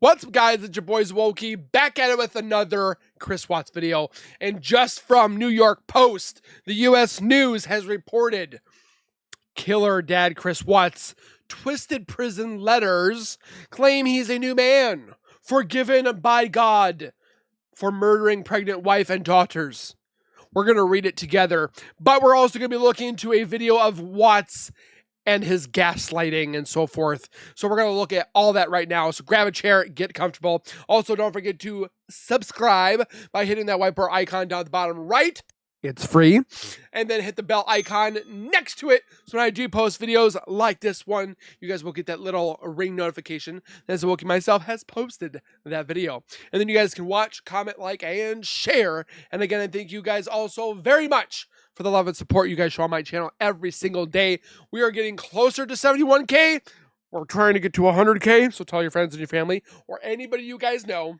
What's up, guys? It's your boys Wokey back at it with another Chris Watts video. And just from New York Post, the U.S. News has reported killer dad Chris Watts' twisted prison letters claim he's a new man, forgiven by God for murdering pregnant wife and daughters. We're going to read it together, but we're also going to be looking into a video of Watts and his gaslighting and so forth. So we're going to look at all that right now. So grab a chair, get comfortable. Also, don't forget to subscribe by hitting that white bar icon down at the bottom right. It's free. And then hit the bell icon next to it. So when I do post videos like this one, you guys will get that little ring notification that Wokey myself has posted that video. And then you guys can watch, comment, like, and share. And again, I thank you guys also very much for the love and support you guys show on my channel every single day. We are getting closer to 71K. We're trying to get to 100K. So tell your friends and your family or anybody you guys know.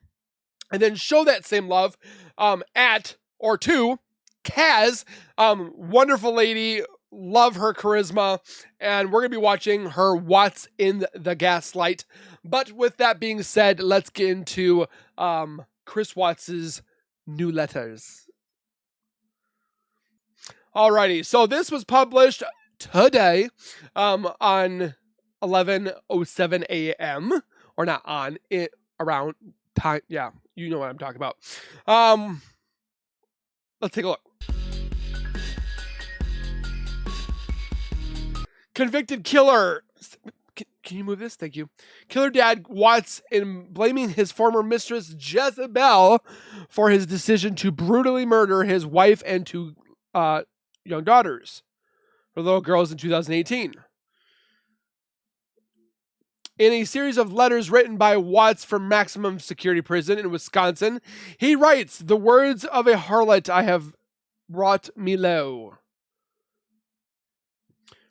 And then show that same love to Kaz, wonderful lady, love her charisma, and we're going to be watching her Watts in the Gaslight. But with that being said, let's get into Chris Watts' new letters. Alrighty, so this was published today on 11:07 a.m. or not on it around time. Yeah, you know what I'm talking about. Let's take a look. Convicted killer. Can you move this? Thank you. Killer dad Watts in blaming his former mistress Jezebel for his decision to brutally murder his wife and two young daughters, or little girls, in 2018. In a series of letters written by Watts from maximum security prison in Wisconsin, he writes, "The words of a harlot I have brought me low.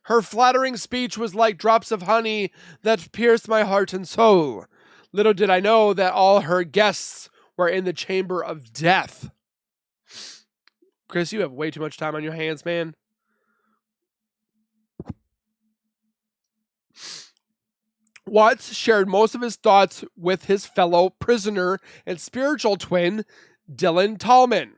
Her flattering speech was like drops of honey that pierced my heart and soul. Little did I know that all her guests were in the chamber of death." Chris, you have way too much time on your hands, man. Watts shared most of his thoughts with his fellow prisoner and spiritual twin, Dylan Tallman,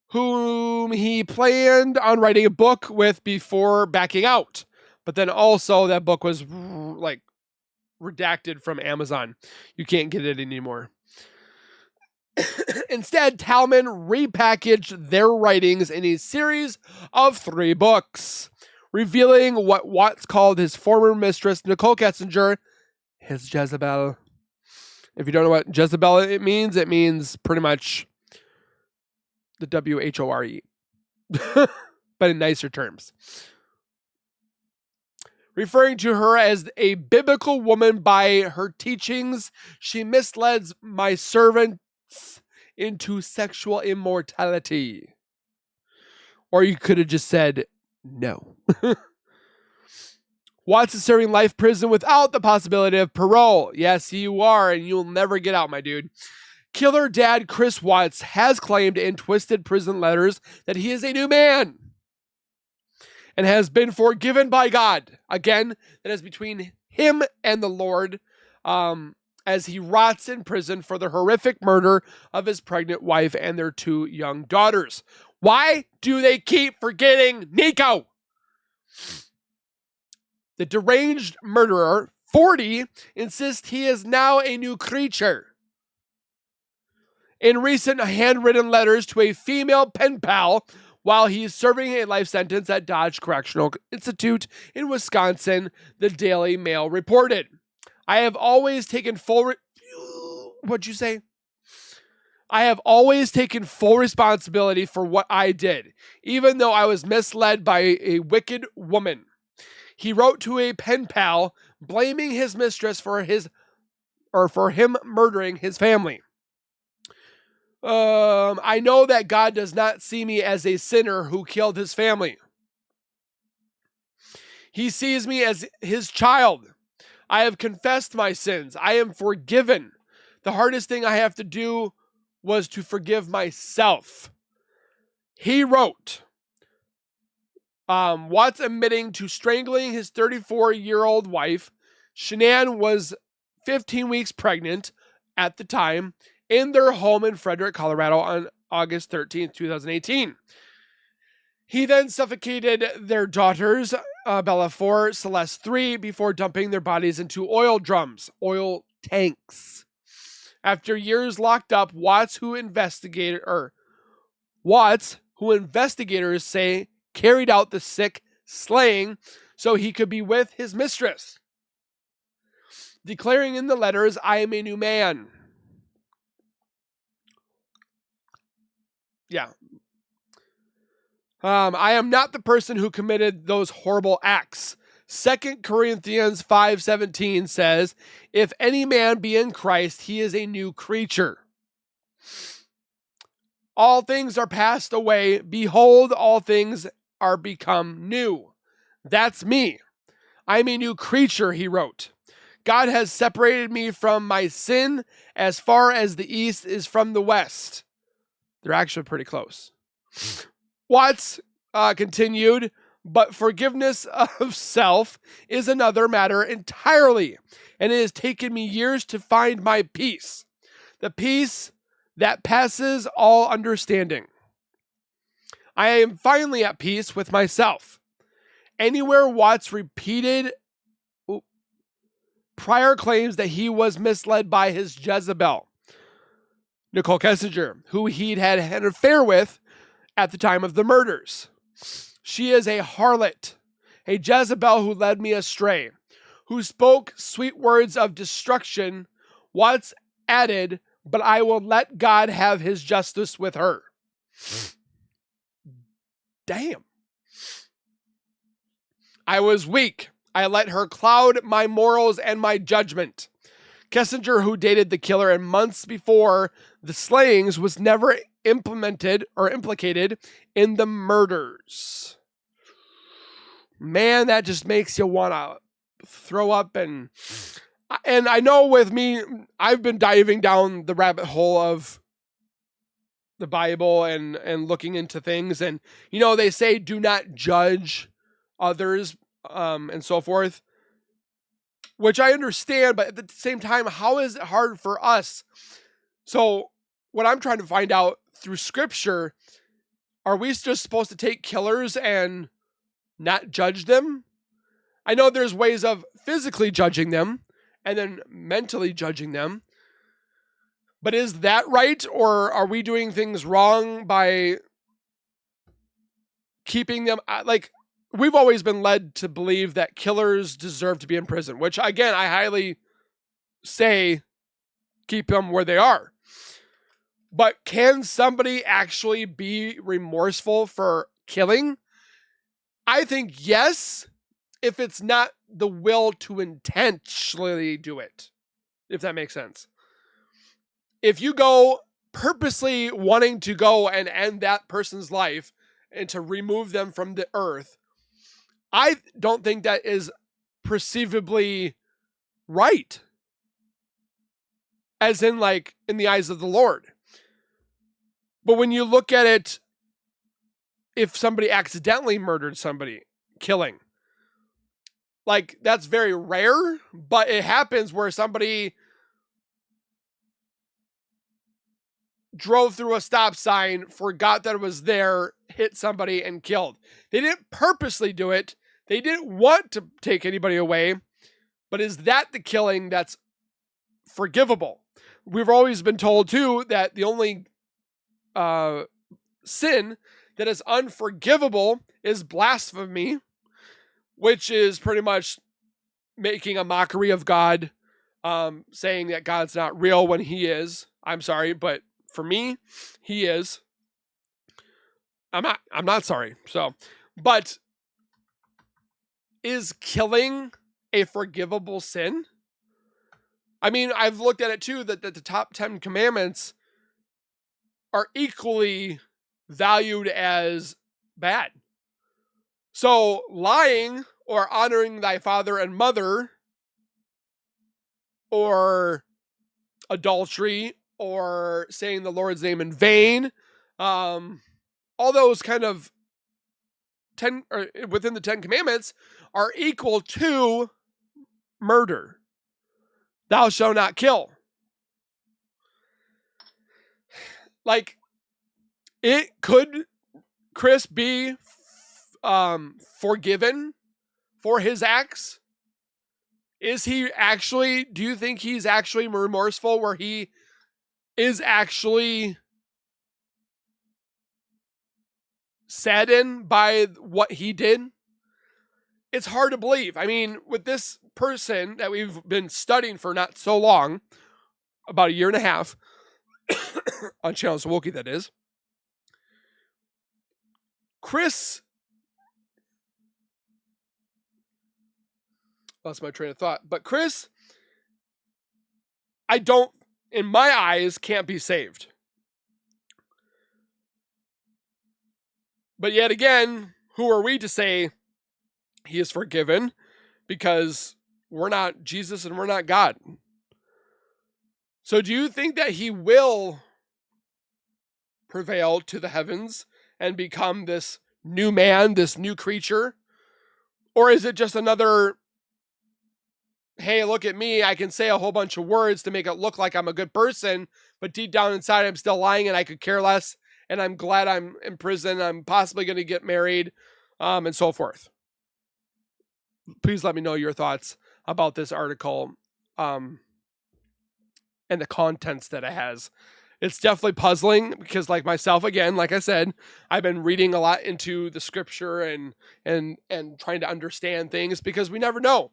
whom he planned on writing a book with before backing out. But then also that book was like redacted from Amazon. You can't get it anymore. Instead, Tallman repackaged their writings in a series of 3 books, revealing what Watts called his former mistress, Nicole Kessinger, his Jezebel. If you don't know what Jezebel it means pretty much the W-H-O-R-E, but in nicer terms. Referring to her as a biblical woman by her teachings, she misled my servants into sexual immortality. Or you could have just said no. Watts is serving life prison without the possibility of parole. Yes, you are, and you'll never get out, my dude. Killer dad Chris Watts has claimed in twisted prison letters that he is a new man and has been forgiven by God. Again, that is between him and the Lord, as he rots in prison for the horrific murder of his pregnant wife and their 2 young daughters. Why do they keep forgetting Nico? The deranged murderer, 40, insists he is now a new creature. In recent handwritten letters to a female pen pal while he is serving a life sentence at Dodge Correctional Institute in Wisconsin, the Daily Mail reported, I have always taken full responsibility for what I did, even though I was misled by a wicked woman. He wrote to a pen pal blaming his mistress for him murdering his family. I know that God does not see me as a sinner who killed his family. He sees me as his child. I have confessed my sins. I am forgiven. The hardest thing I have to do was to forgive myself. He wrote, Watts admitting to strangling his 34-year-old wife. Shanann was 15 weeks pregnant at the time in their home in Frederick, Colorado on August 13th, 2018. He then suffocated their daughters, Bella 4, Celeste 3, before dumping their bodies into oil drums, oil tanks. After years locked up, Watts, who investigators say carried out the sick slaying so he could be with his mistress, declaring in the letters, "I am a new man." Yeah. I am not the person who committed those horrible acts. 2 Corinthians 5:17 says, "If any man be in Christ, he is a new creature. All things are passed away. Behold, all things are become new." That's me. I'm a new creature, he wrote. God has separated me from my sin as far as the east is from the west. They're actually pretty close. Watts continued, but forgiveness of self is another matter entirely, and it has taken me years to find my peace, the peace that passes all understanding. I am finally at peace with myself. Anywhere Watts repeated prior claims that he was misled by his Jezebel, Nicole Kessinger, who he'd had an affair with at the time of the murders. She is a harlot, a Jezebel who led me astray, who spoke sweet words of destruction. Watts added, "But I will let God have his justice with her." Damn. I was weak. I let her cloud my morals and my judgment. Kessinger, who dated the killer in months before the slayings, was never implemented or implicated in the murders. Man, that just makes you want to throw up. And I know with me, I've been diving down the rabbit hole of the Bible and looking into things. And, you know, they say do not judge others and so forth, which I understand. But at the same time, how is it hard for us? So what I'm trying to find out through scripture, are we just supposed to take killers and not judge them? I know there's ways of physically judging them and then mentally judging them. But is that right? Or are we doing things wrong by keeping them? Like, we've always been led to believe that killers deserve to be in prison, which, again, I highly say keep them where they are. But can somebody actually be remorseful for killing? I think yes, if it's not the will to intentionally do it, if that makes sense. If you go purposely wanting to go and end that person's life and to remove them from the earth, I don't think that is perceivably right. As in, like, in the eyes of the Lord. But when you look at it, if somebody accidentally murdered somebody, killing, like, that's very rare, but it happens where somebody drove through a stop sign, forgot that it was there, hit somebody, and killed. They didn't purposely do it. They didn't want to take anybody away. But is that the killing that's forgivable? We've always been told, too, that the only sin that is unforgivable is blasphemy, which is pretty much making a mockery of God, saying that God's not real when he is. I'm sorry, but for me, he is. I'm not sorry. So, but is killing a forgivable sin? I mean, I've looked at it too, that the top 10 commandments are equally valued as bad. So lying or honoring thy father and mother, or adultery, or saying the Lord's name in vain, all those kind of 10 or within the 10 commandments are equal to murder. thou shalt not kill. Like, could Chris be forgiven for his acts? Is he actually, do you think he's actually remorseful, where he is actually saddened by what he did? It's hard to believe. I mean, with this person that we've been studying for not so long, about a year and a half, on Channel Swokie, that is, Chris, lost my train of thought, but Chris, I don't, in my eyes, can't be saved. But yet again, who are we to say he is forgiven? Because we're not Jesus and we're not God. So do you think that he will prevail to the heavens and become this new man, this new creature? Or is it just another, hey, look at me, I can say a whole bunch of words to make it look like I'm a good person, but deep down inside I'm still lying and I could care less, and I'm glad I'm in prison, I'm possibly going to get married, and so forth? Please let me know your thoughts about this article and the contents that it has. It's definitely puzzling because, like myself, again, like I said, I've been reading a lot into the scripture and trying to understand things, because we never know.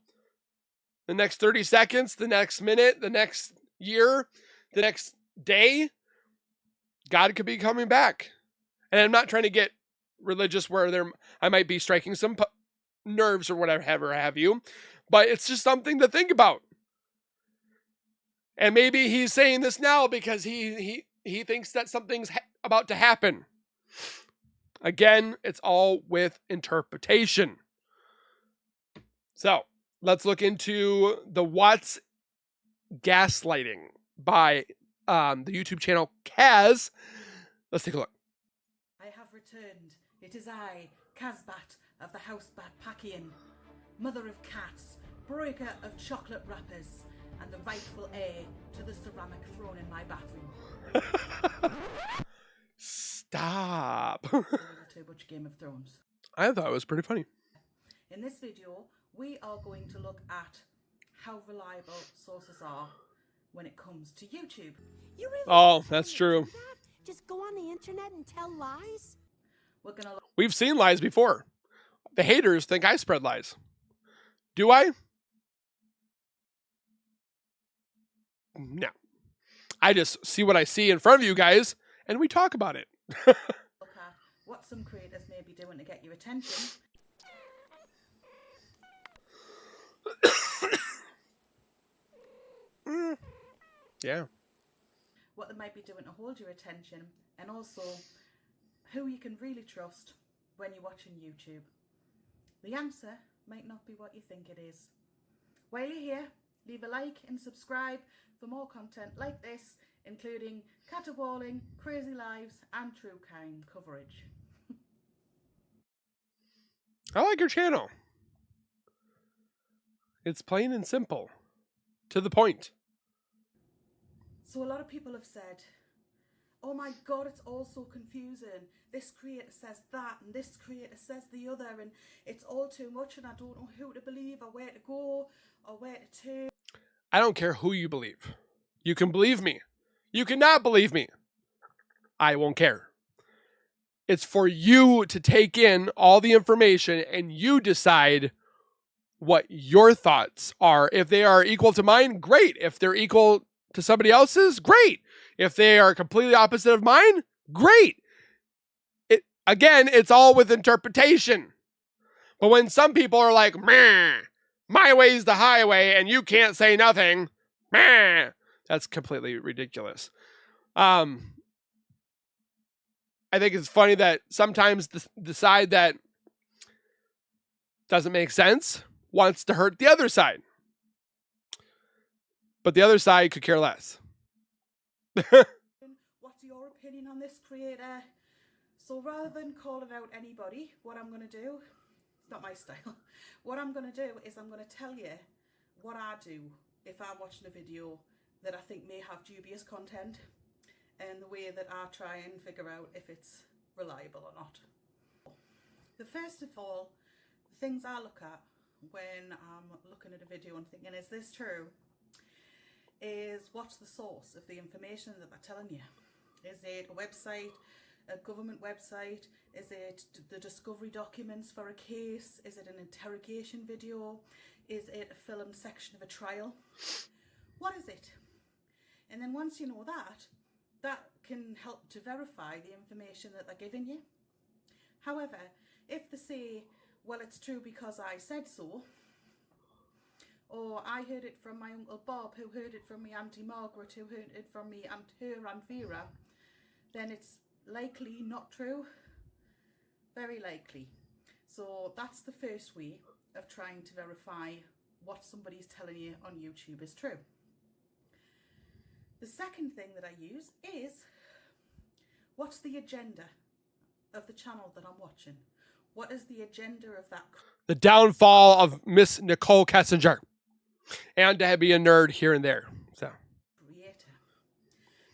The next 30 seconds, the next minute, the next year, the next day, God could be coming back. And I'm not trying to get religious where I might be striking some nerves or whatever have you, but it's just something to think about. And maybe he's saying this now because he thinks that something's about to happen. Again, it's all with interpretation. So let's look into the Watts Gaslighting by the YouTube channel Kaz. Let's take a look. I have returned. It is I, Kazbat of the House Batpakian, mother of cats, breaker of chocolate wrappers, and the rightful heir to the ceramic throne in my bathroom. Stop. A little too much Game of Thrones. I thought it was pretty funny. In this video, we are going to look at how reliable sources are when it comes to YouTube. You really Oh, that's true. Just go on the internet and tell lies? We're gonna look. We've seen lies before. The haters think I spread lies. Do I? No. I just see what I see in front of you guys, and we talk about it. Look at what some creators may be doing to get your attention. Yeah. What they might be doing to hold your attention, and also who you can really trust when you're watching YouTube. The answer might not be what you think it is. While you're here, leave a like and subscribe for more content like this, including caterwauling, crazy lives, and true crime coverage. I like your channel. It's plain and simple. To the point. So a lot of people have said, oh my God, it's all so confusing. This creator says that and this creator says the other, and it's all too much and I don't know who to believe or where to go or where to turn. I don't care who you believe. You can believe me. You cannot believe me. I won't care. It's for you to take in all the information and you decide what your thoughts are. If they are equal to mine, great. If they're equal to somebody else's, great. If they are completely opposite of mine, great. Again, it's all with interpretation. But when some people are like, meh, my way's the highway and you can't say nothing, meh, that's completely ridiculous. I think it's funny that sometimes the side that doesn't make sense wants to hurt the other side. But the other side could care less. What's your opinion on this creator? So rather than calling out anybody, what I'm going to do, it's not my style, what I'm going to do is I'm going to tell you what I do if I'm watching a video that I think may have dubious content, and the way that I try and figure out if it's reliable or not. The first of all, the things I look at when I'm looking at a video and thinking, is this true, is what's the source of the information that they're telling you? Is it a website, a government website? Is it the discovery documents for a case? Is it an interrogation video? Is it a filmed section of a trial? What is it? And then once you know that, that can help to verify the information that they're giving you. However, if they say, well, it's true because I said so, or I heard it from my Uncle Bob, who heard it from my Auntie Margaret, who heard it from me and her Aunt Vera, then it's likely not true. Very likely. So that's the first way of trying to verify what somebody's telling you on YouTube is true. The second thing that I use is, what's the agenda of the channel that I'm watching? What is the agenda of that? The downfall of Miss Nicole Kessinger. And to be a nerd here and there. So, creator.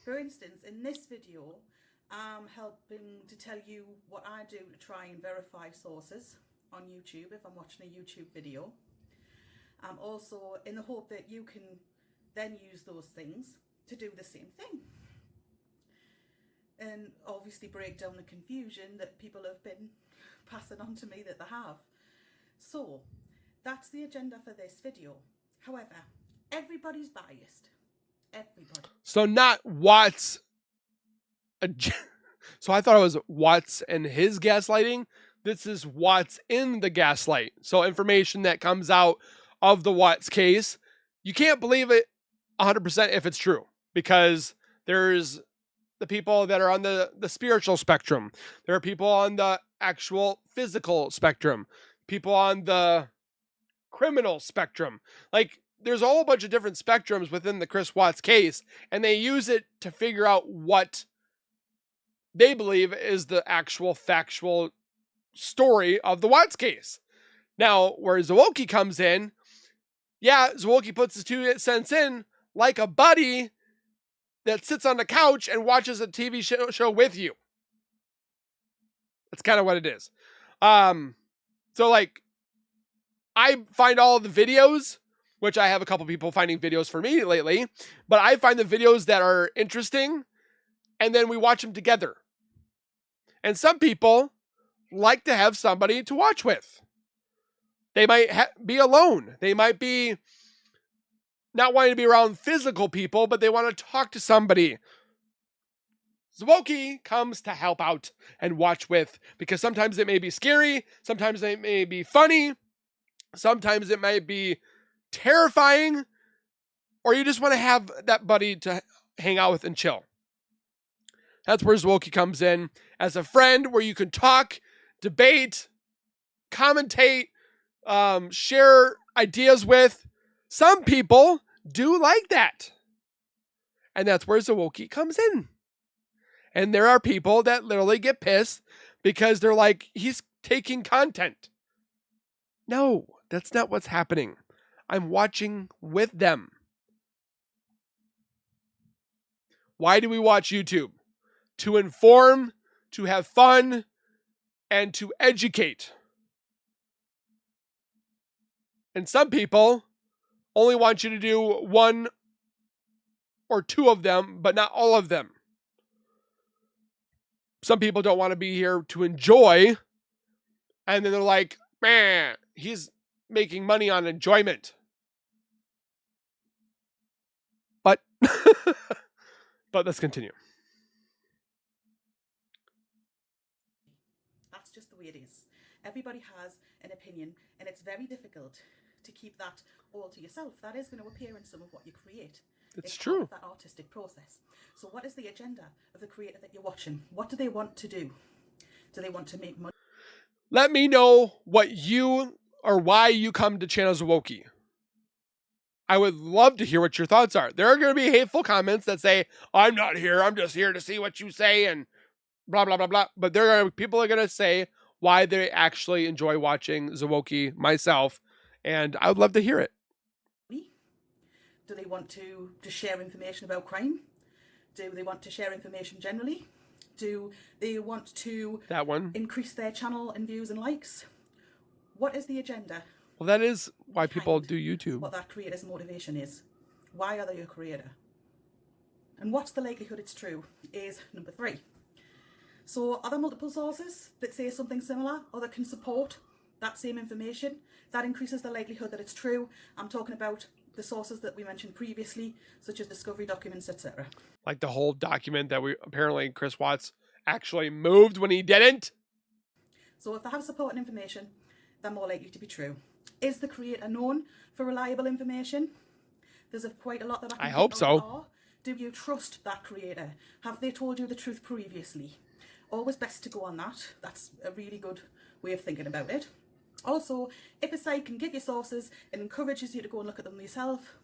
For instance, in this video, I'm helping to tell you what I do to try and verify sources on YouTube if I'm watching a YouTube video. I'm also in the hope that you can then use those things to do the same thing. And obviously break down the confusion that people have been passing on to me that they have. So, that's the agenda for this video. However, everybody's biased. Everybody. So not Watts. So I thought it was Watts and his gaslighting. This is Watts in the gaslight. So information that comes out of the Watts case, you can't believe it 100% if it's true, because there's the people that are on the spiritual spectrum. There are people on the actual physical spectrum, people on the criminal spectrum. Like, there's a whole bunch of different spectrums within the Chris Watts case, and they use it to figure out what they believe is the actual factual story of the Watts case. Now, where Zwolki comes in, yeah, Zwolki puts his 2 cents in like a buddy that sits on the couch and watches a TV show with you. That's kind of what it is. So like, I find all the videos, which I have a couple people finding videos for me lately, but I find the videos that are interesting, and then we watch them together. And some people like to have somebody to watch with. They might be alone. They might be not wanting to be around physical people, but they want to talk to somebody. Zwolki comes to help out and watch with, because sometimes it may be scary, sometimes it may be funny, sometimes it might be terrifying, or you just want to have that buddy to hang out with and chill. That's where Zwolki comes in as a friend, where you can talk, debate, commentate, share ideas with. Some people do like that. And that's where Zwolki comes in. And there are people that literally get pissed because they're like, he's taking content. No, that's not what's happening. I'm watching with them. Why do we watch YouTube? To inform, to have fun, and to educate. And some people only want you to do 1 or 2 of them, but not all of them. Some people don't want to be here to enjoy, and then they're like, man, he's making money on enjoyment. But, but let's continue. That's just the way it is. Everybody has an opinion, and it's very difficult to keep that all to yourself. That is going to appear in some of what you create. It's true. Part of that artistic process. So what is the agenda of the creator that you're watching? What do they want to do? Do they want to make money? Let me know what you or why you come to Channel Zwolki. I would love to hear what your thoughts are. There are going to be hateful comments that say, I'm not here, I'm just here to see what you say, and blah, blah, blah, blah. But people are going to say why they actually enjoy watching Zwolki, myself, and I would love to hear it. Do they want to just share information about crime? Do they want to share information generally? Do they want to That one. increase their channel in views and likes? What is the agenda? Well, that is why people behind do YouTube. What that creator's motivation is. Why are they a creator? And what's the likelihood it's true is number 3. So are there multiple sources that say something similar or that can support that same information? That increases the likelihood that it's true. I'm talking about the sources that we mentioned previously, such as discovery documents, etc. Like the whole document that we apparently Chris Watts actually moved when he didn't. So if they have supporting information, they're more likely to be true. Is the creator known for reliable information? There's quite a lot that I hope so. Are. Do you trust that creator? Have they told you the truth previously? Always best to go on that. That's a really good way of thinking about it. Also, if a site can give you sources and encourages you to go and look at them yourself,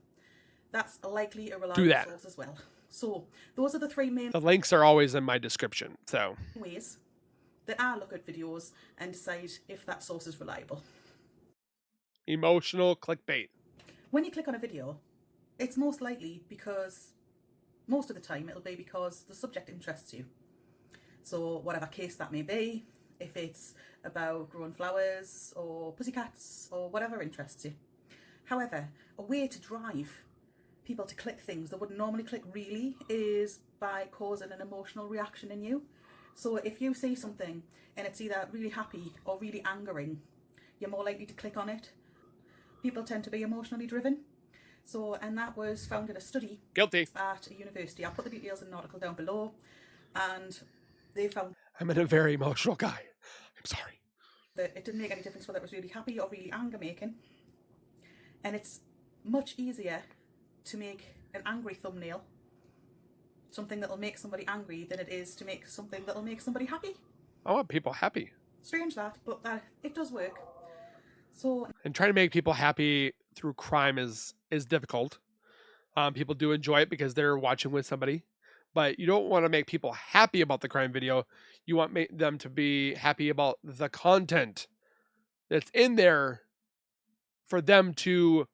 that's likely a reliable source as well. So those are the 3 main The links are always in my description. So ways that I look at videos and decide if that source is reliable. Emotional clickbait. When you click on a video, it's most likely because, most of the time, it'll be because the subject interests you. So whatever case that may be, if it's about growing flowers or pussycats or whatever interests you. However, a way to drive people to click things they wouldn't normally click really is by causing an emotional reaction in you. So if you see something and it's either really happy or really angering, you're more likely to click on it. People tend to be emotionally driven. So, and that was found in a study Guilty. at a university. I'll put the details in an article down below. And they found I'm a very emotional guy. I'm sorry. that it didn't make any difference whether it was really happy or really anger making. And it's much easier to make an angry thumbnail, something that'll make somebody angry, than it is to make something that'll make somebody happy. I want people happy. Strange that, but it does work. So, and trying to make people happy through crime is difficult. People do enjoy it because they're watching with somebody, but you don't want to make people happy about the crime video. You want them to be happy about the content that's in there for them to,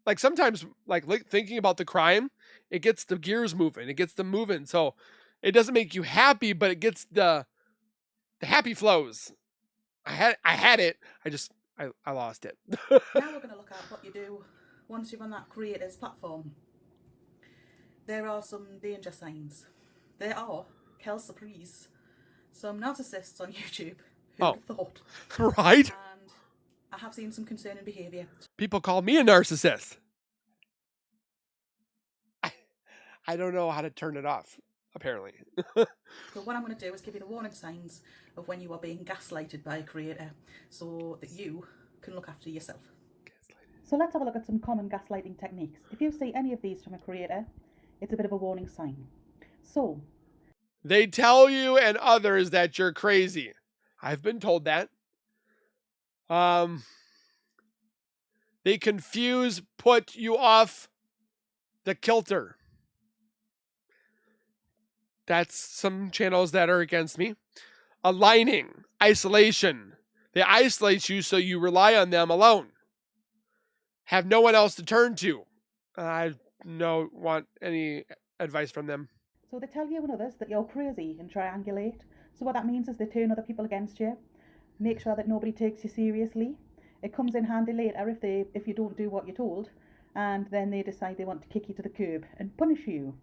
like, sometimes like thinking about the crime, it gets the gears moving, it gets them moving. So it doesn't make you happy, but it gets the happy flows. I had it. I lost it. now we're going to look at what you do once you're on that creator's platform. There are some danger signs. There are, quelle surprise, some narcissists on YouTube who would have thought. Right? And I have seen some concerning behaviour. People call me a narcissist. I don't know how to turn it off, apparently. So what I'm going to do is give you the warning signs of when you are being gaslighted by a creator so that you can look after yourself. So let's have a look at some common gaslighting techniques. If you see any of these from a creator, it's a bit of a warning sign. So, they tell you and others that you're crazy. I've been told that. They confuse, put you off the kilter. That's some channels that are against me. Aligning, isolation. They isolate you so you rely on them alone. Have no one else to turn to. I don't want any advice from them. So they tell you and others that you're crazy and triangulate. So what that means is they turn other people against you. Make sure that nobody takes you seriously. It comes in handy later if you don't do what you're told, and then they decide they want to kick you to the curb and punish you.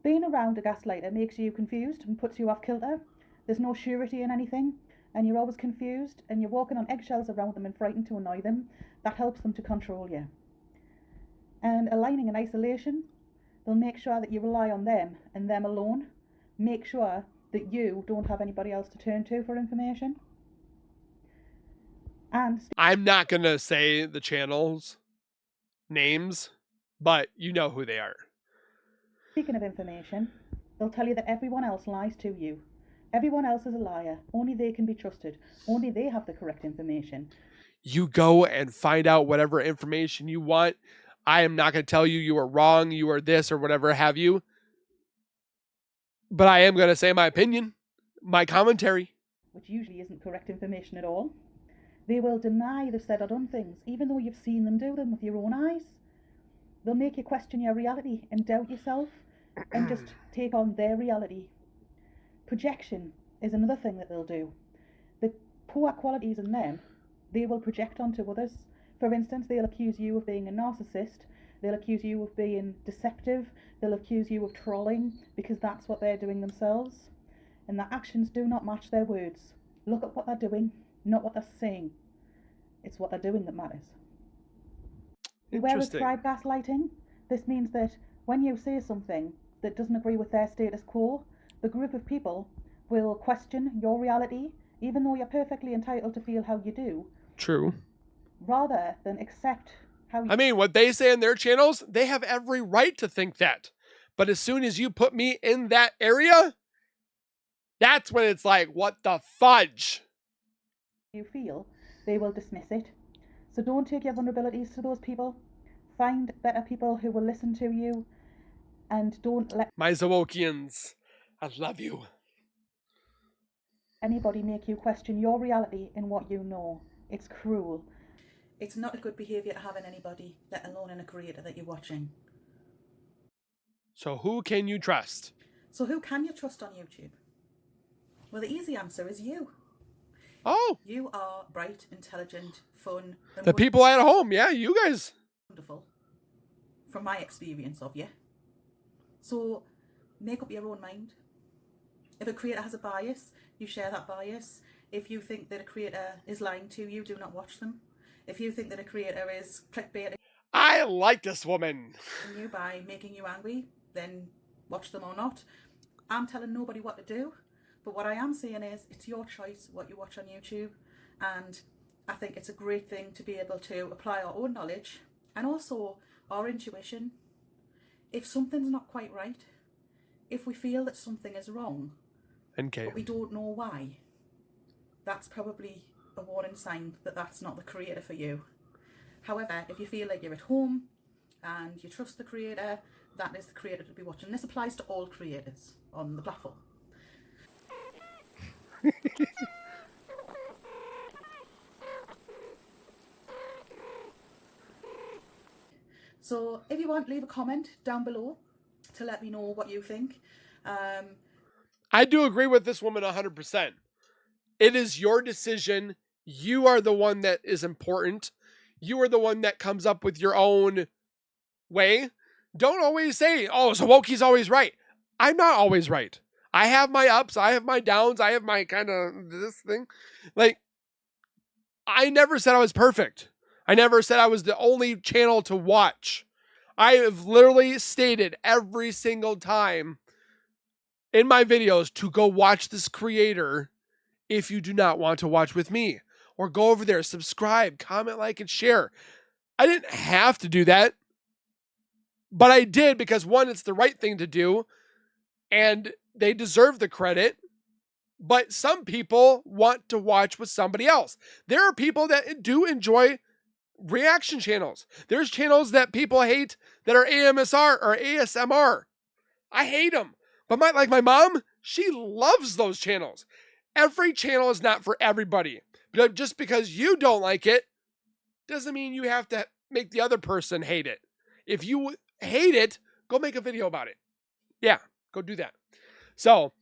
Being around a gaslighter makes you confused and puts you off kilter. There's no surety in anything, and you're always confused, and you're walking on eggshells around them and frightened to annoy them. That helps them to control you. And aligning in isolation, they'll make sure that you rely on them and them alone. Make sure that you don't have anybody else to turn to for information. And I'm not going to say the channels' names, but you know who they are. Speaking of information, they'll tell you that everyone else lies to you. Everyone else is a liar. Only they can be trusted. Only they have the correct information. You go and find out whatever information you want. I am not going to tell you you are wrong, you are this, or whatever have you. But I am going to say my opinion, my commentary. Which usually isn't correct information at all. They will deny they've said or done things, even though you've seen them do them with your own eyes. They'll make you question your reality and doubt yourself and just take on their reality. Projection is another thing that they'll do. The poor qualities in them, they will project onto others. For instance, they'll accuse you of being a narcissist, they'll accuse you of being deceptive, they'll accuse you of trolling, because that's what they're doing themselves. And their actions do not match their words. Look at what they're doing, not what they're saying. It's what they're doing that matters. Beware of tribe gaslighting. This means that when you say something that doesn't agree with their status quo, the group of people will question your reality, even though you're perfectly entitled to feel how you do. True. Rather than accept how you... I mean, what they say in their channels, they have every right to think that. But as soon as you put me in that area, that's when it's like, what the fudge? You feel, they will dismiss it. So don't take your vulnerabilities to those people. Find better people who will listen to you, and don't let my Zawokians, I love you. Anybody make you question your reality and what you know. It's cruel. It's not a good behaviour to have in anybody, let alone in a creator that you're watching. So who can you trust? So who can you trust on YouTube? Well, the easy answer is you. Oh. You are bright, intelligent, fun. And the people at home, yeah, you guys. Wonderful. From my experience of you. So make up your own mind. If a creator has a bias, you share that bias. If you think that a creator is lying to you, do not watch them. If you think that a creator is clickbaiting I like this woman you by making you angry, then watch them or not. I'm telling nobody what to do, but what I am saying is it's your choice what you watch on YouTube, and I think it's a great thing to be able to apply our own knowledge and also our intuition. If something's not quite right, if we feel that something is wrong, but we don't know why, that's probably a warning sign that that's not the creator for you. However, if you feel like you're at home and you trust the creator, that is the creator to be watching. This applies to all creators on the platform. So if you want, leave a comment down below to let me know what you think. I do agree with this woman 100%. It is your decision. You are the one that is important. You are the one that comes up with your own way. Don't always say, oh, Zawoki's always right. I'm not always right. I have my ups. I have my downs. I have my kind of this thing. Like, I never said I was perfect. I never said I was the only channel to watch. I have literally stated every single time in my videos to go watch this creator if you do not want to watch with me. Or go over there, subscribe, comment, like, and share. I didn't have to do that. But I did because, one, it's the right thing to do. And they deserve the credit. But some people want to watch with somebody else. There are people that do enjoy reaction channels. There's channels that people hate that are AMSR or ASMR. I hate them. But my mom, she loves those channels. Every channel is not for everybody. But just because you don't like it doesn't mean you have to make the other person hate it. If you hate it, go make a video about it. Yeah, go do that. So,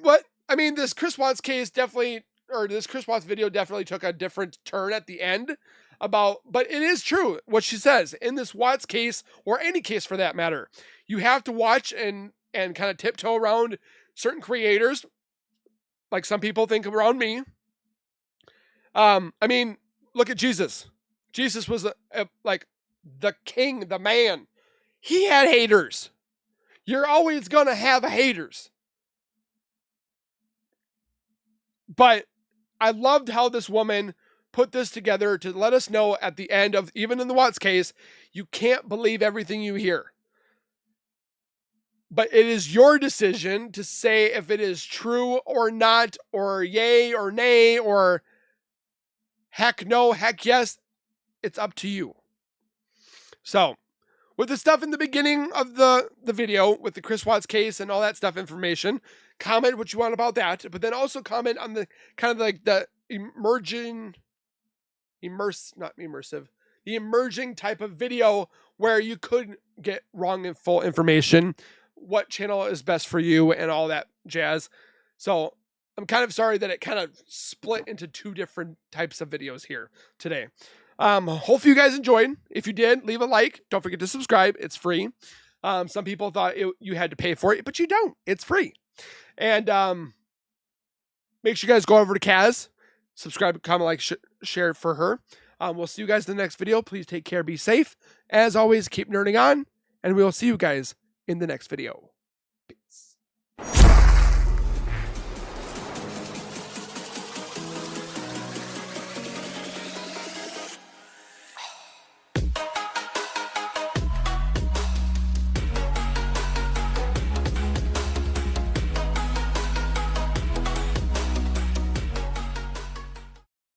but I mean, this Chris Watts case definitely, or this Chris Watts video definitely took a different turn at the end but it is true what she says in this Watts case, or any case for that matter. You have to watch and kind of tiptoe around certain creators, like some people think around me. I mean, look at Jesus. Jesus was like the king, the man. He had haters. You're always going to have haters. But I loved how this woman put this together to let us know at the end of, even in the Watts case, you can't believe everything you hear. But it is your decision to say if it is true or not, or yay or nay, or heck no, heck yes. It's up to you. So, with the stuff in the beginning of the video, with the Chris Watts case and all that stuff information, comment what you want about that. But then also comment on the kind of like the emerging not immersive, the emerging type of video where you could get wrong and full information, what channel is best for you, and all that jazz. So I'm kind of sorry that it kind of split into two different types of videos here today. Hopefully you guys enjoyed. If you did, leave a like. Don't forget to subscribe. It's free. Some people thought you had to pay for it, but you don't. It's free. And make sure you guys go over to Kaz, subscribe, comment, like, share for her. We'll see you guys in the next video. Please take care. Be safe. As always, keep nerding on. And we will see you guys in the next video.